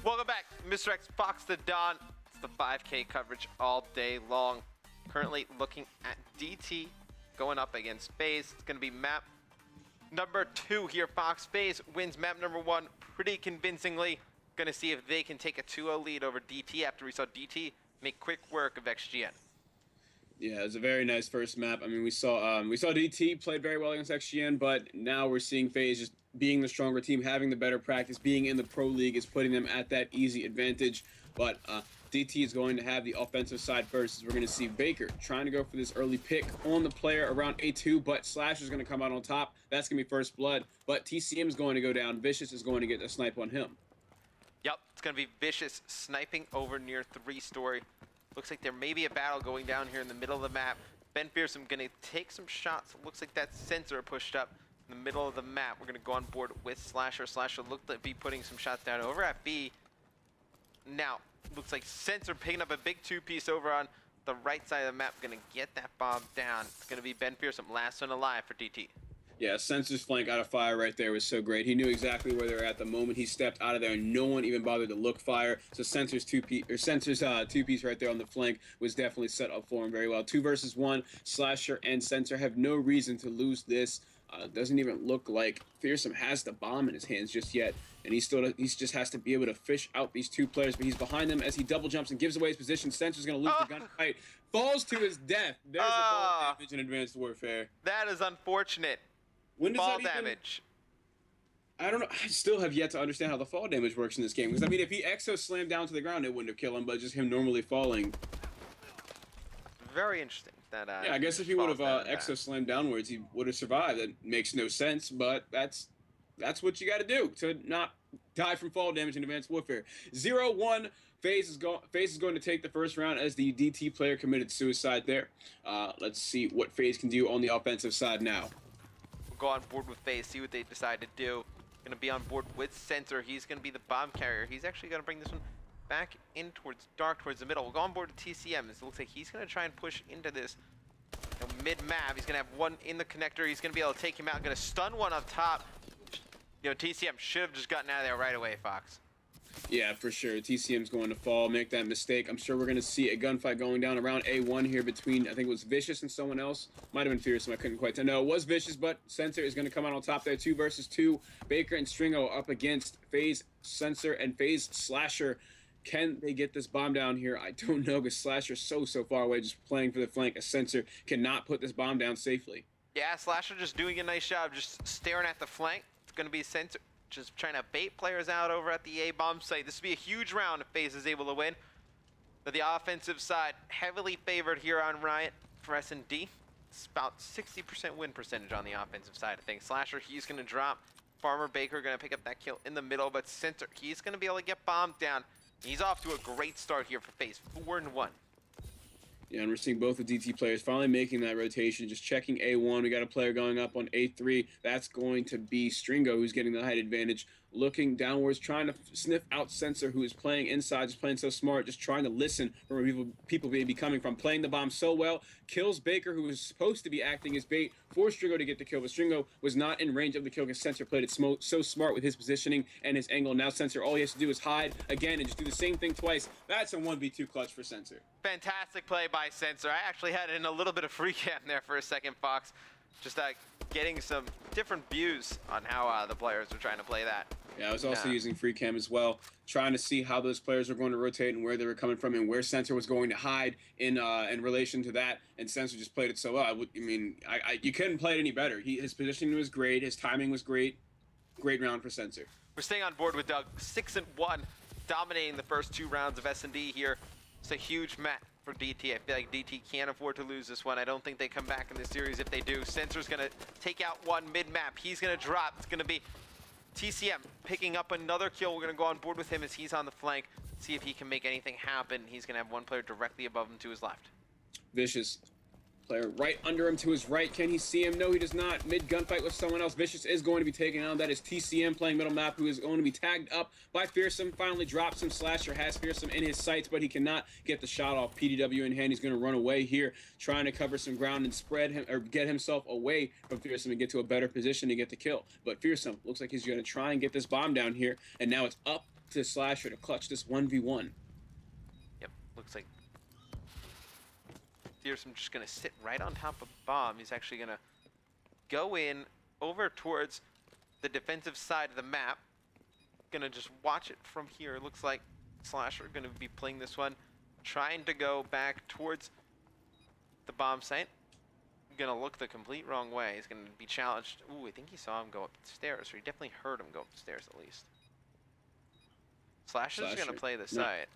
Welcome back, Mr. X Fox the Dawn. It's the 5K coverage all day long. Currently looking at DT going up against Faze. It's going to be map number 2 here. Fox Faze wins map number 1 pretty convincingly. Going to see if they can take a 2-0 lead over DT after we saw DT make quick work of XGN. Yeah, it was a very nice first map. I mean, we saw DT played very well against XGN, but now we're seeing Faze just being the stronger team, having the better practice, being in the pro league is putting them at that easy advantage. But DT is going to have the offensive side first, as we're going to see Baker trying to go for this early pick on the player around A2, but Slasher's going to come out on top. That's going to be first blood, but TCM is going to go down. Vicious is going to get a snipe on him. Yep, it's going to be Vicious sniping over near 3-story. Looks like there may be a battle going down here in the middle of the map. Ben Fearsome going to take some shots. Looks like that sensor pushed up in the middle of the map. We're going to go on board with Slasher. Slasher looked to be putting some shots down over at B. Now, looks like Sensor picking up a big 2-piece over on the right side of the map. Going to get that bomb down. It's going to be Ben Fearsome, last one alive for DT. Yeah, Sensor's flank out of fire right there was so great. He knew exactly where they were at the moment he stepped out of there, and no one even bothered to look fire. So Sensor's two-piece right there on the flank was definitely set up for him very well. 2 versus 1. Slasher and Sensor have no reason to lose this. Doesn't even look like Fearsome has the bomb in his hands just yet, and he just has to be able to fish out these 2 players. But he's behind them as he double jumps and gives away his position. Sensor's going to lose the gunfight, falls to his death. There's a fall damage in Advanced Warfare. That is unfortunate. When does fall that even, damage. I don't know. I still have yet to understand how the fall damage works in this game. Because, I mean, if he exo slammed down to the ground, it wouldn't have killed him, but just him normally falling. Very interesting. That, yeah, I guess if he would have exo slammed downwards, he would have survived. That makes no sense, but that's what you got to do to not die from fall damage in Advanced Warfare. 0-1. Faze is going to take the first round as the DT player committed suicide there. Let's see what Faze can do on the offensive side now. Go on board with Faze, see what they decide to do. Gonna be on board with Sensor. He's gonna be the bomb carrier. He's actually gonna bring this one back in towards dark, towards the middle. We'll go on board with TCM. It looks like he's gonna try and push into this mid-map. He's gonna have one in the connector. He's gonna be able to take him out. Gonna stun one up top. You know, TCM should have just gotten out of there right away, Fox. Yeah, for sure. TCM's going to fall, make that mistake. I'm sure we're going to see a gunfight going down around A1 here between, I think it was Vicious and someone else. Might have been Fearsome, I couldn't quite tell. No, it was Vicious, but Sensor is going to come out on top there. 2 versus 2. Baker and Stringo up against Faze, Sensor, and Faze Slasher. Can they get this bomb down here? I don't know, because Slasher's so far away, just playing for the flank. A Sensor cannot put this bomb down safely. Yeah, Slasher just doing a nice job, just staring at the flank. It's going to be Sensor just trying to bait players out over at the A-bomb site. This would be a huge round if Faze is able to win. But the offensive side, heavily favored here on Riot for S&D. It's about 60% win percentage on the offensive side of things. Slasher, he's going to drop. Farmer Baker going to pick up that kill in the middle, but Sensor, he's going to be able to get bombed down. He's off to a great start here for Faze, 4-1. Yeah, and we're seeing both the DT players finally making that rotation, just checking A1. We got a player going up on A3. That's going to be Stringo, who's getting the height advantage. Looking downwards, trying to sniff out Sensor, who is playing inside, just playing so smart, just trying to listen for where people may be coming from. Playing the bomb so well, kills Baker, who was supposed to be acting as bait for Stringo to get the kill, but Stringo was not in range of the kill because Sensor played it so smart with his positioning and his angle. Now Sensor, all he has to do is hide again and just do the same thing twice. That's a 1v2 clutch for Sensor. Fantastic play by Sensor. I actually had it in a little bit of free cam there for a second, Fox. Just getting some different views on how the players are trying to play that. Yeah, I was also using free cam as well, trying to see how those players were going to rotate and where they were coming from and where Sensor was going to hide in relation to that. And Sensor just played it so well. You couldn't play it any better. His positioning was great. His timing was great. Great round for Sensor. We're staying on board with Doug. 6-1, dominating the first 2 rounds of S&D here. It's a huge match for DT. I feel like DT can't afford to lose this one. I don't think they come back in this series if they do. Sensor's going to take out one mid-map. He's going to drop. It's going to be TCM picking up another kill. We're going to go on board with him as he's on the flank. See if he can make anything happen. He's going to have one player directly above him to his left. Vicious. Player right under him to his right. Can he see him? No, he does not. Mid gunfight with someone else. Vicious is going to be taken out. That is TCM playing middle map, who is going to be tagged up by Fearsome. Finally drops him. Slasher has Fearsome in his sights, but he cannot get the shot off. PDW in hand. He's going to run away here, trying to cover some ground and spread him or get himself away from Fearsome and get to a better position to get the kill. But Fearsome looks like he's going to try and get this bomb down here, and now it's up to Slasher to clutch this 1v1. Yep, looks like Fearsome just going to sit right on top of Bomb. He's actually going to go in over towards the defensive side of the map. Gonna just watch it from here. It looks like Slasher gonna be playing this one, trying to go back towards the bomb site. Gonna look the complete wrong way. He's gonna be challenged. Ooh, I think he saw him go up the stairs, or he definitely heard him go up the stairs at least. Slasher's gonna play the site.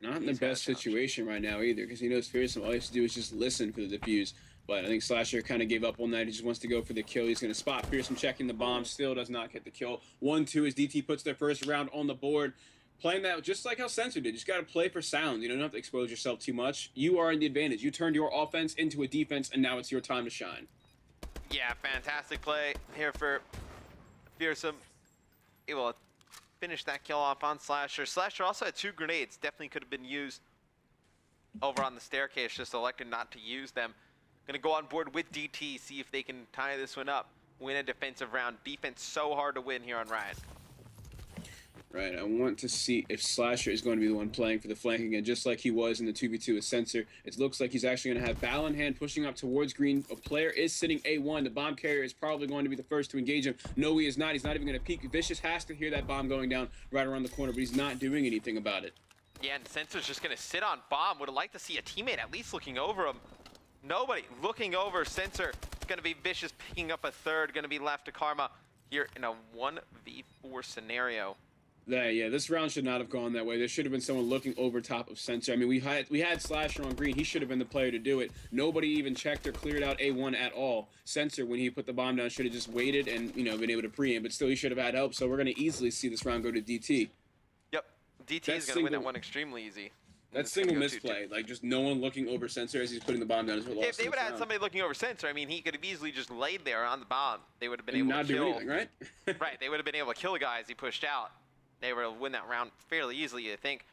Not in the best situation right now either, because he knows Fearsome, all he has to do is just listen for the defuse. But I think Slasher kind of gave up on that. He just wants to go for the kill. He's going to spot Fearsome checking the bomb. Still does not get the kill. 1-2 as DT puts their first round on the board. Playing that just like how Sensor did. You just got to play for sound. You don't have to expose yourself too much. You are in the advantage. You turned your offense into a defense, and now it's your time to shine. Yeah, fantastic play here for Fearsome. Able to finish that kill off on Slasher. Slasher also had 2 grenades. Definitely could have been used over on the staircase. Just elected not to use them. Gonna go on board with DT, see if they can tie this one up, win a defensive round. Defense so hard to win here on Riot. Right, I want to see if Slasher is going to be the one playing for the flank again, just like he was in the 2v2 with Sensor. It looks like he's actually going to have Ball in hand, pushing up towards green. A player is sitting A1. The bomb carrier is probably going to be the first to engage him. No, he is not. He's not even going to peek. Vicious has to hear that bomb going down right around the corner, but he's not doing anything about it. Yeah, and Sensor's just going to sit on bomb. Would have liked to see a teammate at least looking over him. Nobody looking over. Sensor going to be Vicious, picking up a third, going to be left to Karma here in a 1v4 scenario. Yeah, this round should not have gone that way. There should have been someone looking over top of Sensor. I mean, we had Slasher on green. He should have been the player to do it. Nobody even checked or cleared out A1 at all. Sensor, when he put the bomb down, should have just waited and, you know, been able to pre-aim, but still he should have had help. So we're going to easily see this round go to DT. Yep, DT is going to win that one extremely easy. That single misplay, like just no one looking over Sensor as he's putting the bomb down is what lost. If they would have had somebody looking over Sensor, I mean, he could have easily just laid there on the bomb. They would have been able to kill. Not do anything, right? Right, they would have been able to kill the guy as he pushed out. They were able to win that round fairly easily, I think.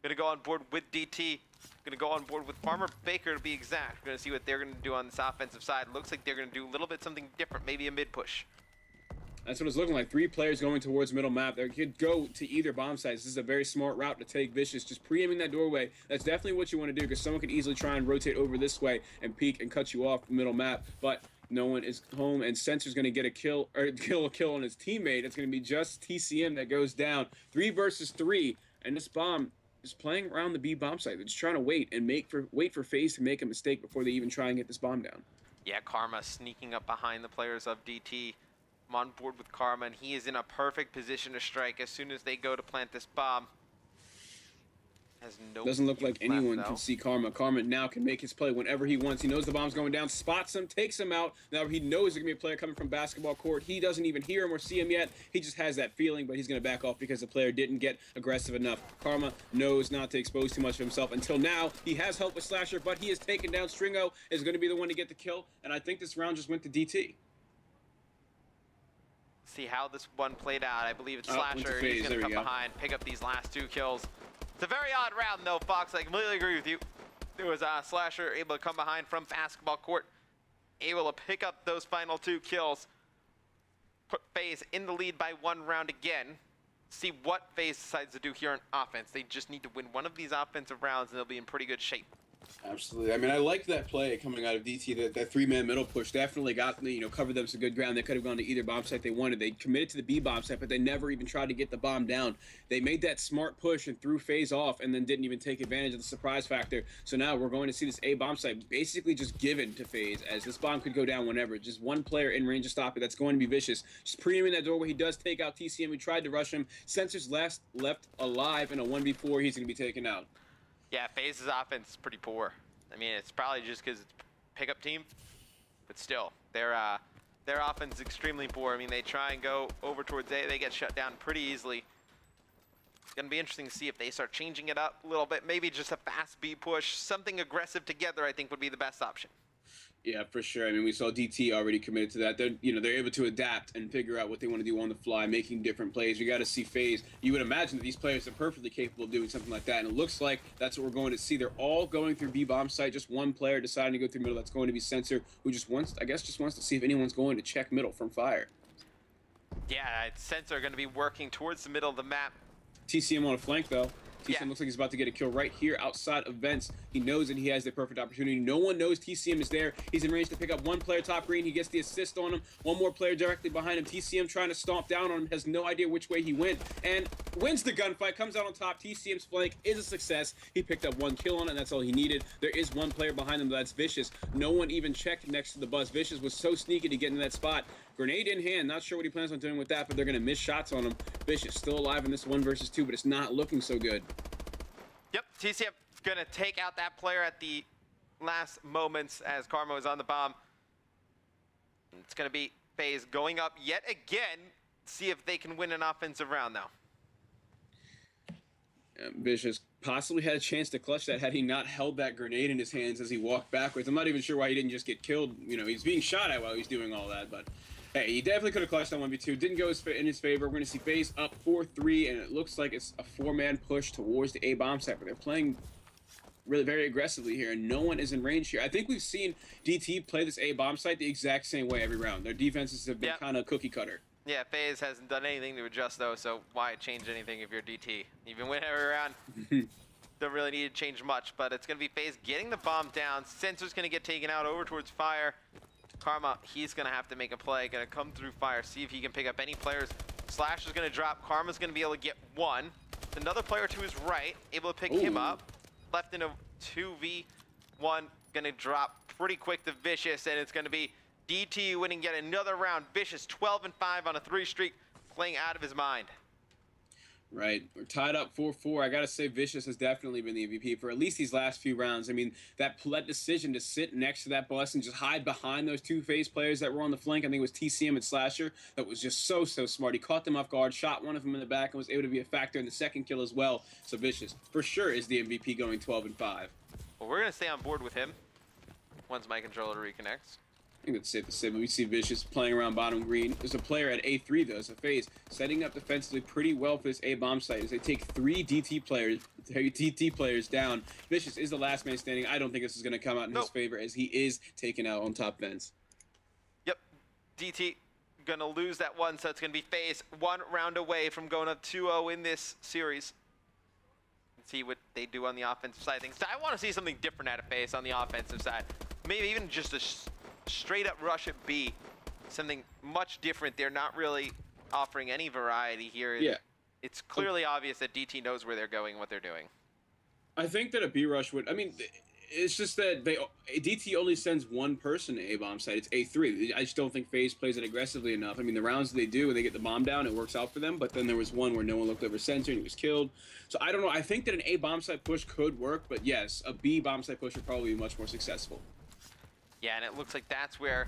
Gonna go on board with DT. Gonna go on board with Farmer Baker to be exact. Gonna see what they're gonna do on this offensive side. Looks like they're gonna do a little bit something different, maybe a mid push. That's what it's looking like. 3 players going towards middle map. They could go to either bomb sites. This is a very smart route to take. Vicious just pre-aiming that doorway. That's definitely what you want to do, because someone could easily try and rotate over this way and peek and cut you off middle map. But no one is home, and Sensor's going to get a kill or kill on his teammate. It's going to be just TCM that goes down. 3 versus 3, and this bomb is playing around the B bomb site. They're just trying to wait for Faze to make a mistake before they even try and get this bomb down. Yeah, Karma sneaking up behind the players of DT. I'm on board with Karma, and he is in a perfect position to strike as soon as they go to plant this bomb. Doesn't look like anyone can see Karma. Karma now can make his play whenever he wants. He knows the bomb's going down, spots him, takes him out. Now he knows there's going to be a player coming from basketball court. He doesn't even hear him or see him yet. He just has that feeling, but he's going to back off because the player didn't get aggressive enough. Karma knows not to expose too much of himself. Until now, he has help with Slasher, but he is taken down. Stringo is going to be the one to get the kill, and I think this round just went to DT. See how this one played out. I believe it's Slasher. He's going to come behind, pick up these last 2 kills. It's a very odd round, though, Fox. I completely agree with you. There was Slasher able to come behind from basketball court, able to pick up those final 2 kills. Put Faze in the lead by 1 round again. See what Faze decides to do here on offense. They just need to win one of these offensive rounds, and they'll be in pretty good shape. Absolutely. I mean, I liked that play coming out of DT. That 3-man middle push definitely got, covered them some good ground. They could have gone to either bomb site they wanted. They committed to the B bomb site, but they never even tried to get the bomb down. They made that smart push and threw Faze off, and then didn't even take advantage of the surprise factor. So now we're going to see this A bomb site basically just given to Faze, as this bomb could go down whenever. Just one player in range to stop it. That's going to be Vicious. Just pre-aiming that doorway. He does take out TCM. We tried to rush him. Sensor's left alive in a 1v4. He's going to be taken out. Yeah, Faze's offense is pretty poor. I mean, it's probably just because it's a pickup team, but still, their offense is extremely poor. I mean, they try and go over towards A, they get shut down pretty easily. It's going to be interesting to see if they start changing it up a little bit. Maybe just a fast B push, something aggressive together, I think would be the best option. Yeah, for sure. I mean, we saw DT already committed to that. They're able to adapt and figure out what they want to do on the fly, making different plays. We got to see Faze. You would imagine that these players are perfectly capable of doing something like that, and it looks like that's what we're going to see. They're all going through B bomb site. Just one player deciding to go through middle. That's going to be Sensor, who just wants to see if anyone's going to check middle from fire. Yeah, Sensor going to be working towards the middle of the map. TCM on a flank, though. TCM Yeah. looks like he's about to get a kill right here outside of vents. He knows that he has the perfect opportunity. No one knows TCM is there. He's in range to pick up one player top green. He gets the assist on him. One more player directly behind him. TCM trying to stomp down on him. Has no idea which way he went. And wins the gunfight. Comes out on top. TCM's flank is a success. He picked up one kill on it, and that's all he needed. There is one player behind him, but that's Vicious. No one even checked next to the bus. Vicious was so sneaky to get into that spot. Grenade in hand. Not sure what he plans on doing with that, but they're going to miss shots on him. Vicious still alive in this 1 versus 2, but it's not looking so good. Yep, TCM gonna take out that player at the last moments as Karma is on the bomb. It's gonna be Faze going up yet again. See if they can win an offensive round now. Vicious possibly had a chance to clutch that had he not held that grenade in his hands as he walked backwards. I'm not even sure why he didn't just get killed. You know, he's being shot at while he's doing all that, but hey, he definitely could have clutched on 1v2. Didn't go in his favor. We're going to see Faze up 4-3, and it looks like it's a 4-man push towards the A bomb site, but they're playing really very aggressively here, and no one is in range here. I think we've seen DT play this A bomb site the exact same way every round. Their defenses have been kind of cookie cutter. Yeah, Faze hasn't done anything to adjust, though, so why change anything if you're DT? Even win every round, don't really need to change much, but it's going to be Faze getting the bomb down. Sensor's going to get taken out over towards Fire. Karma, he's going to have to make a play. Going to come through Fire, see if he can pick up any players. Slash is going to drop. Karma's going to be able to get one. Another player to his right, able to pick him up. Left in a 2v1. Going to drop pretty quick to Vicious, and it's going to be DT winning yet another round. Vicious 12-5 on a 3 streak, playing out of his mind. Right. We're tied up 4-4. I got to say, Vicious has definitely been the MVP for at least these last few rounds. I mean, that decision to sit next to that bus and just hide behind those 2 Faze players that were on the flank, I think it was TCM and Slasher, that was just so smart. He caught them off guard, shot one of them in the back, and was able to be a factor in the second kill as well. So Vicious, for sure, is the MVP going 12-5. Well, we're going to stay on board with him once my controller reconnects. I think that's safe to say, but we see Vicious playing around bottom green. There's a player at A3, though, so Faze setting up defensively pretty well for this A bomb site as they take 3 DT players down. Vicious is the last man standing. I don't think this is going to come out in his favor as he is taken out on top vents. Yep, DT going to lose that one, so it's going to be Faze 1 round away from going up 2-0 in this series. Let's see what they do on the offensive side of things. I want to see something different out of Faze on the offensive side. Maybe even just a straight up rush at B, something much different. They're not really offering any variety here. Yeah. It's clearly obvious that DT knows where they're going and what they're doing. I think that a B rush would, I mean, it's just that DT only sends one person to A bomb site. It's A3. I just don't think Faze plays it aggressively enough. I mean, the rounds they do when they get the bomb down, it works out for them, but then there was one where no one looked over center and he was killed. So I don't know. I think that an A bomb site push could work, but yes, a B bomb site push would probably be much more successful. Yeah, and it looks like that's where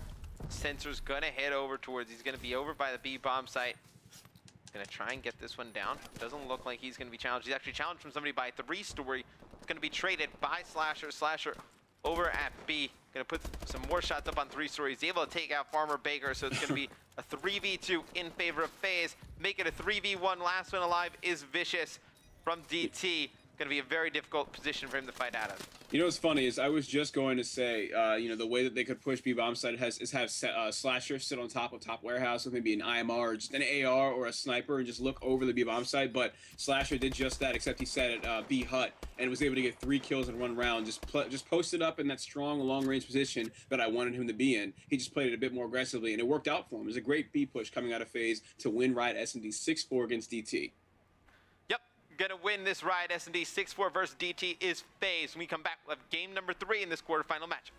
Sensor's going to head over towards. He's going to be over by the B bomb site. Going to try and get this one down. Doesn't look like he's going to be challenged. He's actually challenged from somebody by 3-story. It's going to be traded by Slasher. Slasher over at B. Going to put some more shots up on 3-story. He's able to take out Farmer Baker, so it's going to be a 3v2 in favor of Faze. Make it a 3v1. Last one alive is Vicious from DT. Going to be a very difficult position for him to fight out of. You know what's funny is I was just going to say, you know, the way that they could push B bomb site is have Slasher sit on top of top warehouse with maybe an IMR or just an AR or a sniper and just look over the B bomb site. But Slasher did just that, except he sat at B hut and was able to get 3 kills in 1 round. Just posted up in that strong long range position that I wanted him to be in. He just played it a bit more aggressively and it worked out for him. It was a great B push coming out of Faze to win Riot S&D 6-4 against DT. Gonna win this Riot S&D 6-4 versus DT is Faze. When we come back, we'll have game number 3 in this quarterfinal match.